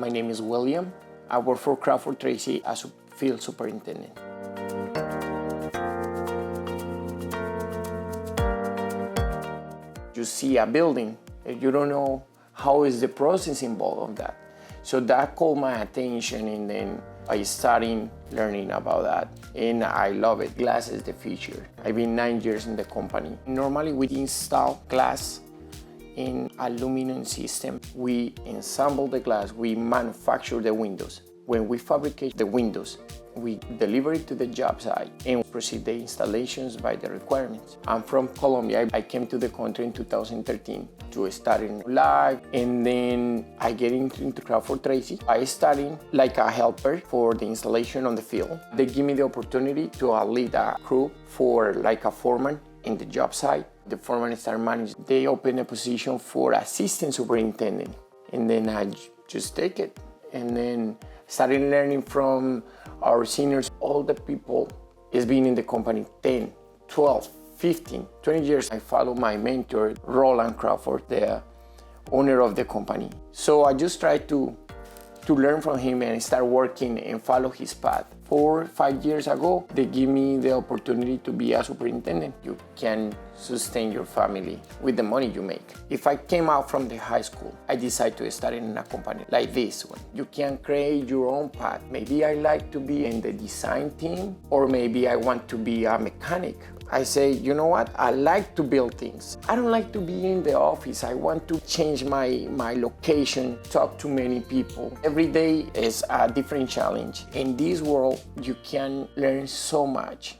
My name is William. I work for Crawford Tracy as a field superintendent. You see a building, and you don't know how is the process involved of that. So that caught my attention, and then I started learning about that, and I love it. Glass is the future. I've been 9 years in the company. Normally we install glass in aluminum system. We assemble the glass, we manufacture the windows. When we fabricate the windows, we deliver it to the job site and proceed the installations by the requirements. I'm from Colombia. I came to the country in 2013 to start in live, and then I get into Crawford Tracy. I started like a helper for the installation on the field. They give me the opportunity to lead a crew for like a foreman in the job site. The foreman started managing. They opened a position for assistant superintendent, and then I just take it, and then started learning from our seniors. All the people has been in the company 10, 12, 15, 20 years. I follow my mentor, Roland Crawford, the owner of the company. So I just try to learn from him and start working and follow his path. 4 or 5 years ago, they give me the opportunity to be a superintendent. You can sustain your family with the money you make. If I came out from the high school, I decided to start in a company like this one. You can create your own path. Maybe I like to be in the design team, or maybe I want to be a mechanic. I say, you know what? I like to build things. I don't like to be in the office. I want to change my location, talk to many people. Every day is a different challenge. In this world, you can learn so much.